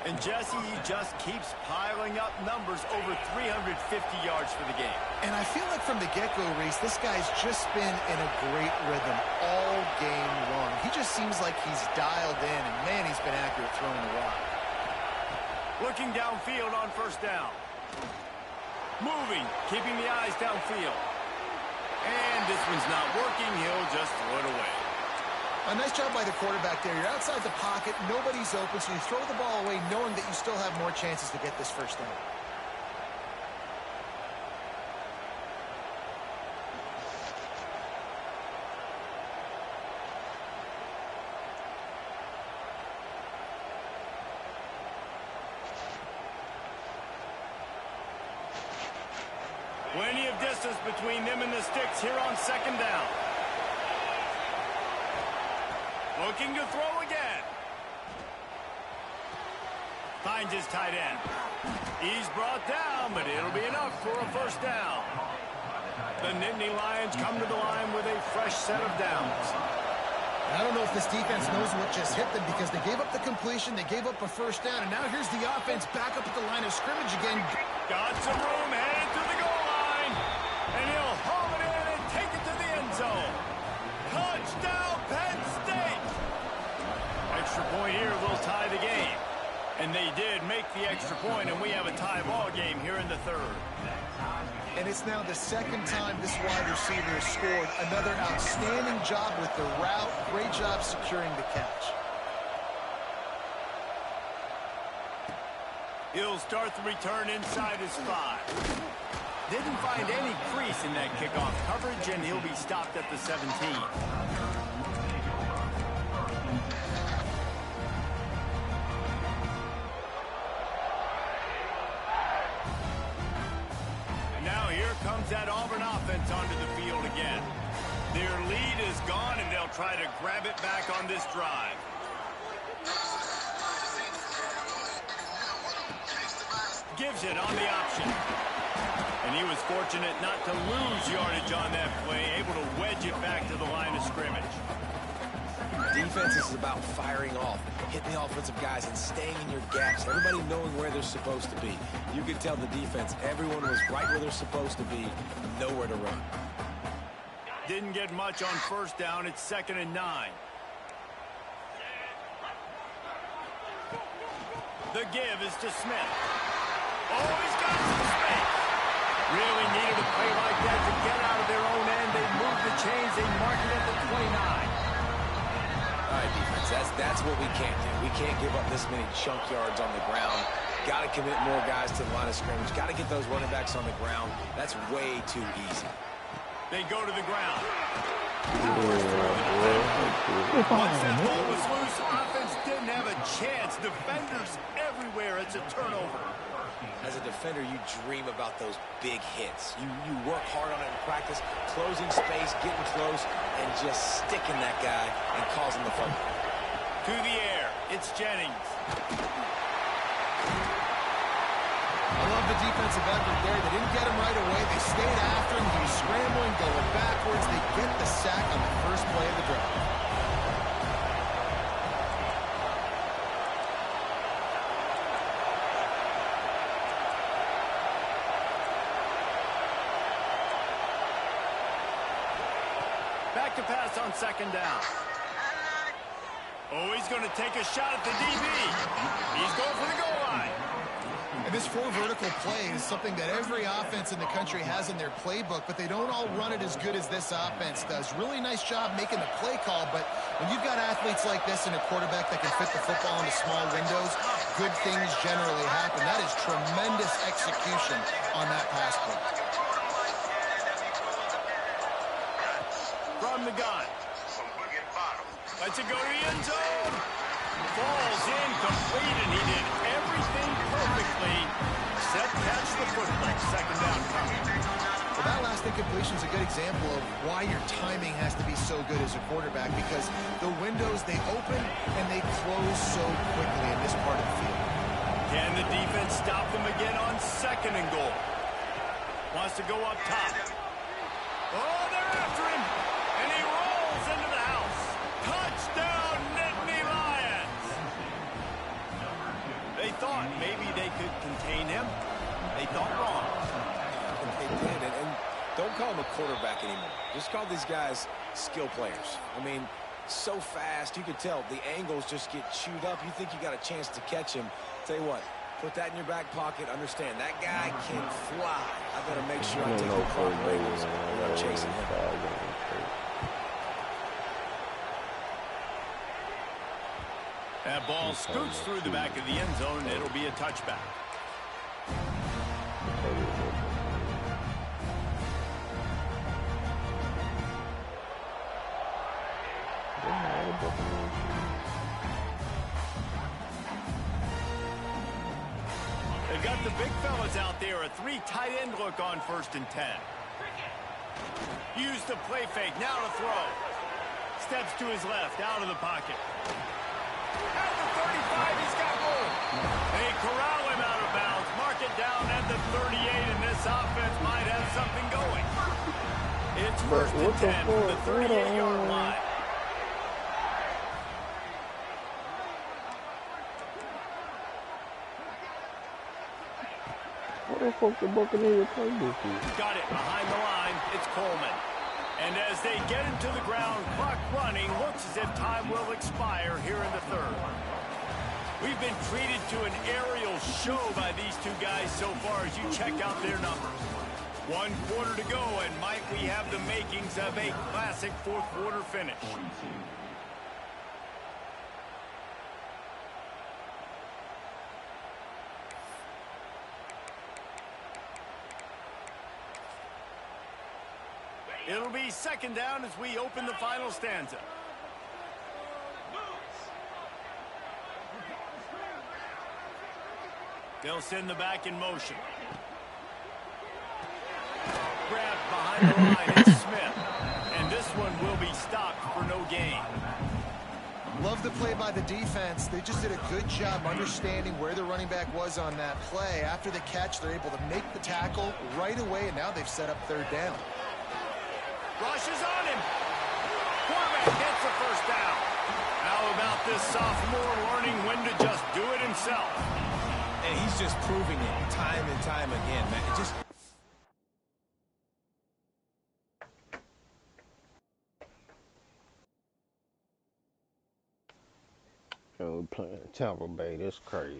Speaker 4: And Jesse, he just keeps piling up numbers, over 350 yards for the game.
Speaker 3: And I feel like from the get-go, Reese, this guy's just been in a great rhythm all game long. He just seems like he's dialed in, and man, he's been accurate throwing the rock.
Speaker 4: Looking downfield on first down. Moving, keeping the eyes downfield. And this one's not working. He'll just throw it away.
Speaker 3: A nice job by the quarterback there. You're outside the pocket, nobody's open, so you throw the ball away knowing that you still have more chances to get this first down.
Speaker 4: Plenty of distance between them and the sticks here on second down. Looking to throw again. Finds his tight end. He's brought down, but it'll be enough for a first down. The Nittany Lions come to the line with a fresh set of downs.
Speaker 3: I don't know if this defense knows what just hit them because they gave up the completion, they gave up a first down, and now here's the offense back up at the line of scrimmage again.
Speaker 4: Got some room, headed to the goal line, and he'll haul it in and take it to the end zone. Touchdown, Penn State! Extra point here will tie the game. And they did make the extra point, and we have a tie ball game here in the third.
Speaker 3: And it's now the second time this wide receiver has scored. Another outstanding job with the route. Great job securing the catch.
Speaker 4: He'll start the return inside his 5. Didn't find any crease in that kickoff coverage, and he'll be stopped at the 17. Now here comes that Auburn offense onto the field again. Their lead is gone, and they'll try to grab it back on this drive. Gives it on the option. And he was fortunate not to lose yardage on that play, able to wedge it back to the line of scrimmage.
Speaker 5: Defense is about firing off, hitting the offensive guys and staying in your gaps, everybody knowing where they're supposed to be. You could tell the defense, everyone was right where they're supposed to be, nowhere to run.
Speaker 4: Didn't get much on first down. It's 2nd and 9. The give is to Smith. Oh, he's got some space. Really needed a play like that to get out of their own end. They moved the chains. They mark it at the 29.
Speaker 5: All right, defense, that's what we can't do. We can't give up this many chunk yards on the ground. Got to commit more guys to the line of scrimmage. Got to get those running backs on the ground. That's way too easy.
Speaker 4: They go to the ground. Once that ball was loose, offense didn't have a chance. Defenders everywhere. It's a turnover.
Speaker 5: As a defender, you dream about those big hits. You work hard on it in practice, closing space, getting close, and just sticking that guy and causing the fumble.
Speaker 4: To the air, it's Jennings.
Speaker 3: I love the defensive effort there. They didn't get him right away. They stayed after him. He was scrambling, going backwards. They get the sack on the first play of the drive.
Speaker 4: Back to pass on 2nd down. Oh, he's going to take a shot at the DB. He's going for the goal line.
Speaker 3: And this 4 vertical play is something that every offense in the country has in their playbook, but they don't all run it as good as this offense does. Really nice job making the play call, but when you've got athletes like this and a quarterback that can fit the football into small windows, good things generally happen. That is tremendous execution on that pass play.
Speaker 4: From the gun. Lets it go to the end zone. Falls incomplete, and he did everything perfectly except catch the football. 2nd down coming.
Speaker 3: Well, that last incompletion is a good example of why your timing has to be so good as a quarterback, because the windows, they open and they close so quickly in this part of the field.
Speaker 4: Can the defense stop them again on 2nd and goal? Wants to go up top. Oh, they're after him. And he rolls into the house. Touchdown, Nittany Lions. They thought maybe they could contain him. They thought wrong.
Speaker 5: They did, and don't call him a quarterback anymore. Just call these guys skill players. I mean, so fast, you could tell the angles just get chewed up. You think you got a chance to catch him. Tell you what, put that in your back pocket. Understand, that guy can fly. I better make sure I take the proper angles when I'm chasing him.
Speaker 4: That ball scoots through the back of the end zone, and it'll be a touchback. They've got the big fellas out there. A 3 tight end look on 1st and 10. Use the play fake. Now to throw. Steps to his left. Out of the pocket. At the 35, he's got room. They corral him out of bounds. Mark it down at the 38, and this offense might have something going. It's 1st and 10 from the 38-yard line.
Speaker 1: What the fuck the Buccaneers play this year?
Speaker 4: Got it behind the line. It's Coleman. And as they get him to the ground, clock running, looks as if time will expire here in the 3rd. We've been treated to an aerial show by these two guys so far as you check out their numbers. 1 quarter to go, and might we have the makings of a classic 4th quarter finish. It'll be 2nd down as we open the final stanza. They'll send the back in motion. Grabbed behind the line, it's Smith. And this one will be stopped for no gain.
Speaker 3: Love the play by the defense. They just did a good job understanding where the running back was on that play. After the catch, they're able to make the tackle right away, and now they've set up 3rd down.
Speaker 4: Rushes on him. Quarterback gets the 1st down. How about this sophomore learning when to just do it himself?
Speaker 5: And he's just proving it time and time again, man. It just...
Speaker 1: We're playing Tampa Bay. That's crazy.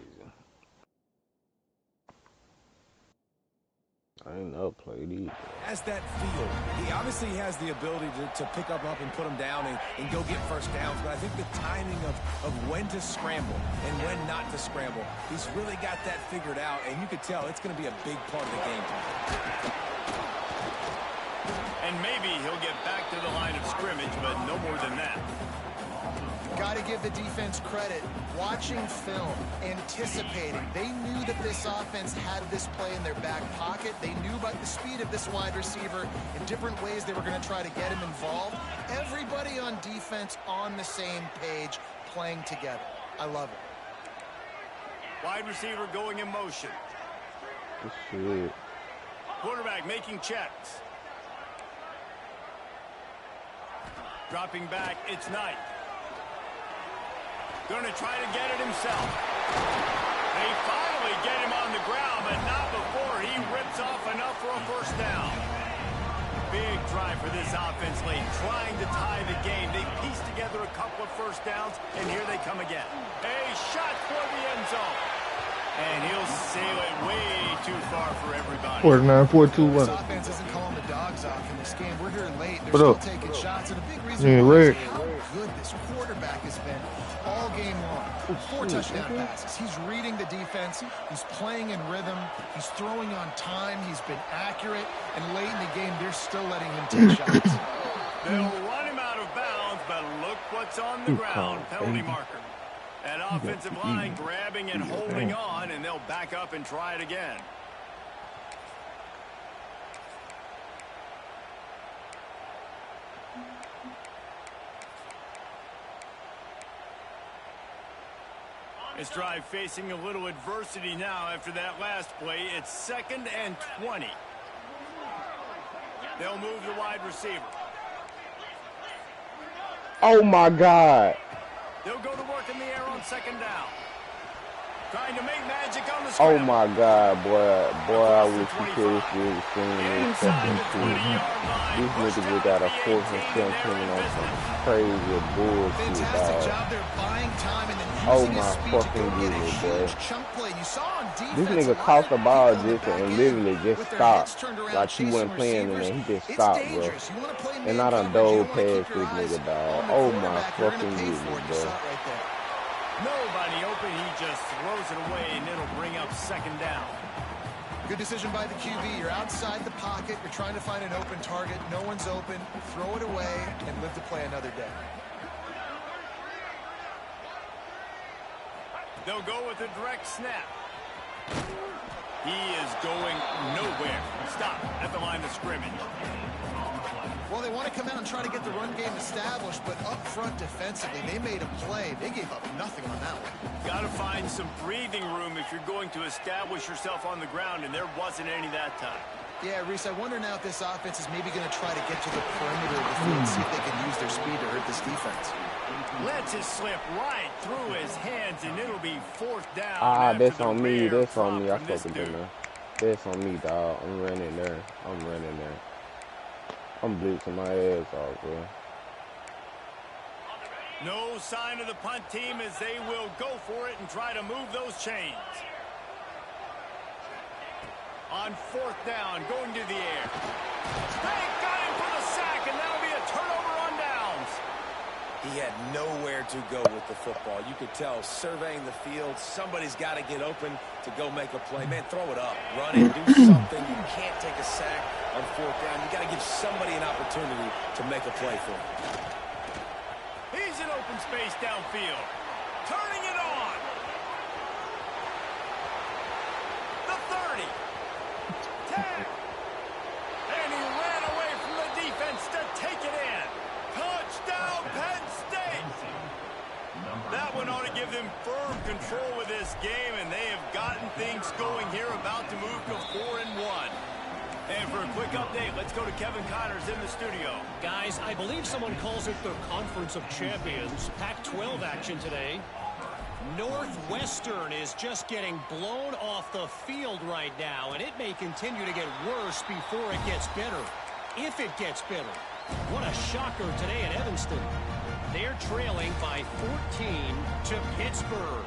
Speaker 1: I ain't never played either.
Speaker 5: Has that feel. He obviously has the ability to pick up and put them down and go get 1st downs, but I think the timing of when to scramble and when not to scramble, he's really got that figured out, and you could tell it's going to be a big part of the game time.
Speaker 4: And maybe he'll get back to the line of scrimmage, but no more than that.
Speaker 3: Got to give the defense credit. Watching film, anticipating. They knew that this offense had this play in their back pocket. They knew about the speed of this wide receiver in different ways they were going to try to get him involved. Everybody on defense on the same page, playing together. I love it.
Speaker 4: Wide receiver going in motion.
Speaker 1: Shit.
Speaker 4: Quarterback making checks. Dropping back, it's Knight. Going to try to get it himself. They finally get him on the ground, but not before he rips off enough for a 1st down. Big drive for this offense late, trying to tie the game. They pieced together a couple of 1st downs, and here they come again. A shot for the end zone. And he'll sail it way too far for everybody.
Speaker 2: 49-42-1.
Speaker 3: This offense isn't calling the dogs off in this game. We're here late. They're still taking shots, and a big reason why is how good this quarterback has been all game long. 4 touchdown passes. He's reading the defense. He's playing in rhythm. He's throwing on time. He's been accurate. And late in the game, they're still letting him take shots.
Speaker 4: They'll run him out of bounds, but look what's on the ground. Penalty marker. That offensive line grabbing and holding on, and they'll back up and try it again. This drive facing a little adversity now after that last play. It's 2nd and 20. They'll move the wide receiver.
Speaker 1: Oh my God.
Speaker 4: They'll go to work in the air on 2nd down. Trying to make magic on the
Speaker 1: Oh
Speaker 4: scramble.
Speaker 1: my God, boy, I wish you could have seen this fucking shit. These niggas just got a 4th and 17 on some crazy bullshit,
Speaker 3: Fantastic
Speaker 1: dog.
Speaker 3: job there buying time and then
Speaker 1: Oh
Speaker 3: using his
Speaker 1: my
Speaker 3: speed to
Speaker 1: fucking
Speaker 3: go get a
Speaker 1: goodness, boy.
Speaker 3: huge chunk play. You saw on defense,
Speaker 1: This
Speaker 3: a
Speaker 1: nigga
Speaker 3: lot
Speaker 1: caught
Speaker 3: of
Speaker 1: the
Speaker 3: that
Speaker 1: ball
Speaker 3: people on the
Speaker 1: just
Speaker 3: back
Speaker 1: and
Speaker 3: end
Speaker 1: literally just
Speaker 3: with their heads
Speaker 1: stopped.
Speaker 3: turned around
Speaker 1: Like he
Speaker 3: chasing
Speaker 1: wasn't playing and
Speaker 3: receivers.
Speaker 1: then he just
Speaker 3: It's
Speaker 1: stopped, bro.
Speaker 3: dangerous. You want to play
Speaker 1: And
Speaker 3: man
Speaker 1: I done
Speaker 3: coverage. You
Speaker 1: dove
Speaker 3: don't want to
Speaker 1: past
Speaker 3: keep your
Speaker 1: this
Speaker 3: eyes
Speaker 1: nigga, dog.
Speaker 3: on the
Speaker 1: Oh my
Speaker 3: quarterback. You're
Speaker 1: fucking
Speaker 3: going to pay for
Speaker 1: goodness,
Speaker 3: it. You
Speaker 1: bro.
Speaker 3: saw it right there.
Speaker 4: Nobody open. He just throws it away, and it'll bring up 2nd down.
Speaker 3: Good decision by the QB. You're outside the pocket. You're trying to find an open target. No one's open. Throw it away and live to play another day.
Speaker 4: They'll go with a direct snap. He is going nowhere. Stop at the line of scrimmage.
Speaker 3: Well, they want to come out and try to get the run game established, but up front defensively, they made a play. They gave up nothing on that one.
Speaker 4: Got to find some breathing room if you're going to establish yourself on the ground, and there wasn't any that time.
Speaker 3: Yeah, Reese, I wonder now if this offense is maybe going to try to get to the perimeter of the field and see if they can use their speed to hurt this defense.
Speaker 4: Lets it slip right through his hands, and it'll be 4th down.
Speaker 1: Ah,
Speaker 4: after
Speaker 1: that's
Speaker 4: the
Speaker 1: on me.
Speaker 4: rare
Speaker 1: That's on me. I
Speaker 4: drop from this
Speaker 1: fucking
Speaker 4: dude.
Speaker 1: done that. That's on me, dog. I'm running there. I'm blitzing my ass off, bro.
Speaker 4: No sign of the punt team as they will go for it and try to move those chains. On 4th down, going to the air. They got him for the sack, and that'll be a turnover on downs.
Speaker 5: He had nowhere to go with the football. You could tell, surveying the field, somebody's got to get open to go make a play. Man, throw it up. Run it. Do something. You can't take a sack on 4th down. You got to give somebody an opportunity to make a play for him.
Speaker 4: He's in open space downfield. Turning it on. The 30. 10. And he ran away from the defense to take it in. Touchdown, Penn State. That one ought to give them firm control with this game, and they have gotten things going here, about to move to 4-1. And for a quick update, let's go to Kevin Connors in the studio.
Speaker 6: Guys, I believe someone calls it the Conference of Champions. Pac-12 action today. Northwestern is just getting blown off the field right now, and it may continue to get worse before it gets better. If it gets better. What a shocker today in Evanston. They're trailing by 14 to Pittsburgh.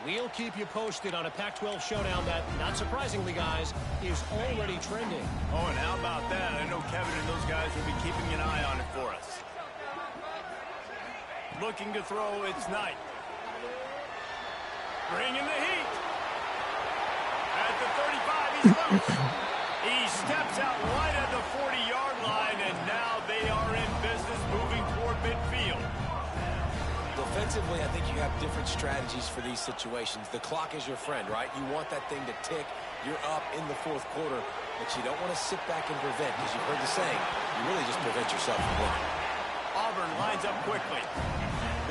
Speaker 6: We'll keep you posted on a Pac-12 showdown that, not surprisingly, guys, is already trending.
Speaker 4: Oh, and how about that? I know Kevin and those guys will be keeping an eye on it for us. Looking to throw, it's Knight. Bringing the heat. At the 35, he's loose. He steps out right at the 40-yard line, and now they are in business moving toward midfield.
Speaker 5: Defensively, I think you have different strategies for these situations. The clock is your friend, right? You want that thing to tick. You're up in the 4th quarter, but you don't want to sit back and prevent, because you've heard the saying, you really just prevent yourself from winning.
Speaker 4: Auburn lines up quickly.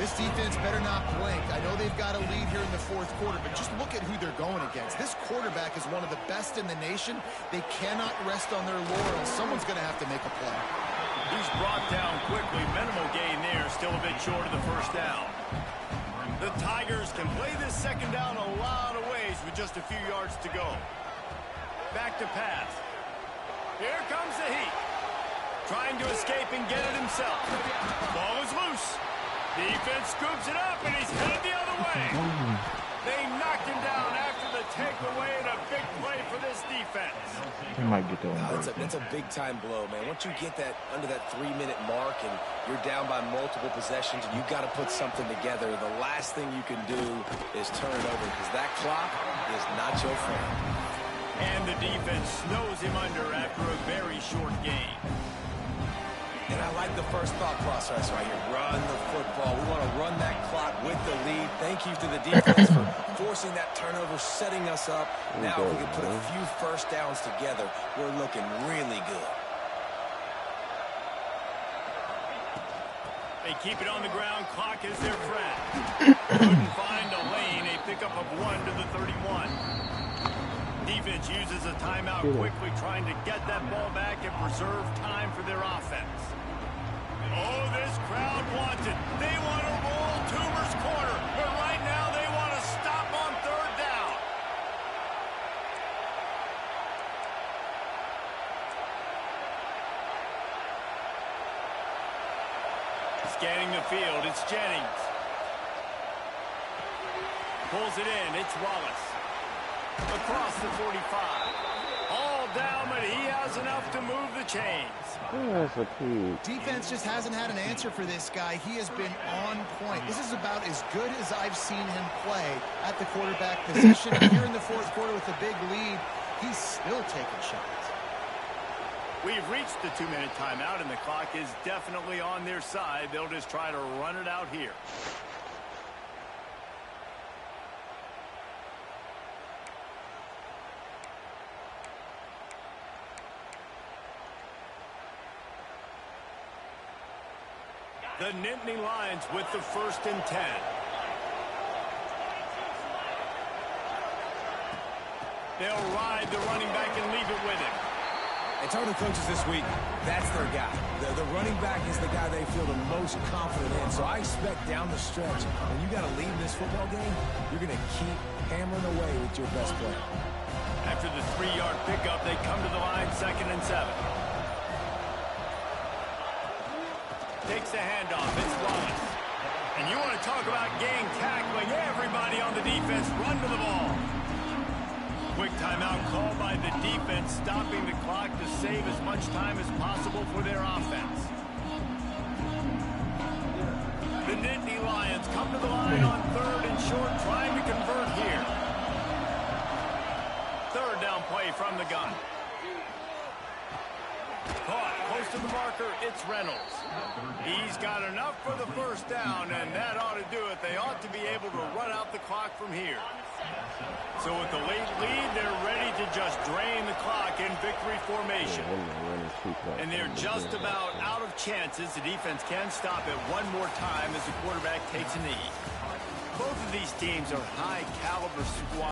Speaker 3: This defense better not blink. I know they've got a lead here in the 4th quarter, but just look at who they're going against. This quarterback is one of the best in the nation. They cannot rest on their laurels. Someone's going to have to make a play.
Speaker 4: He's brought down quickly. Minimal gain there. Still a bit short of the 1st down. The Tigers can play this 2nd down a lot of ways with just a few yards to go. Back to pass. Here comes the heat. Trying to escape and get it himself. Ball is loose. Defense scoops it up, and he's headed the other way. They knocked him down after the takeaway, and a big play for this defense.
Speaker 2: He might get that one.
Speaker 5: That's a big-time blow, man. Once you get that under that 3-minute mark and you're down by multiple possessions and you've got to put something together, the last thing you can do is turn it over, because that clock is not your friend.
Speaker 4: And the defense snows him under after a very short game.
Speaker 5: And I like the first thought process right here. Run the football. We want to run that clock with the lead. Thank you to the defense for forcing that turnover, setting us up. Now if we can put a few 1st downs together, we're looking really good.
Speaker 4: They keep it on the ground. Clock is their friend. Couldn't find a lane. A pickup of 1 to the 31. Defense uses a timeout quickly, trying to get that ball back and preserve time for their offense. Oh, this crowd wants it. They want to roll Toomer's corner, but right now they want to stop on 3rd Scanning the field, it's Jennings. Pulls it in, it's Wallace. Across the 45. All down, but he has enough to move the chains.
Speaker 1: That's a pig.
Speaker 3: Defense just hasn't had an answer for this guy. He has been on point. This is about as good as I've seen him play at the quarterback position. Here in the fourth quarter with a big lead, he's still taking shots.
Speaker 4: We've reached the 2-minute timeout, and the clock is definitely on their side. They'll just try to run it out here. The Nittany Lions with the 1st and 10. They'll ride the running back and leave it with him.
Speaker 5: I told the coaches this week, that's their guy. The running back is the guy they feel the most confident in. So I expect down the stretch, when you got to lead in this football game, you're going to keep hammering away with your best player.
Speaker 4: After the 3-yard pickup, they come to the line 2nd and 7. Takes the handoff. It's Wallace. And you want to talk about gang tackling. Everybody on the defense run to the ball. Quick timeout called by the defense, stopping the clock to save as much time as possible for their offense. The Nittany Lions come to the line on 3rd and short, trying to convert here. 3rd down play from the gun. Caught close to the marker, it's Reynolds. He's got enough for the 1st down, and that ought to do it. They ought to be able to run out the clock from here. So with the late lead, they're ready to just drain the clock in victory formation. And they're just about out of chances. The defense can stop it one more time as the quarterback takes a knee. Both of these teams are high-caliber squads.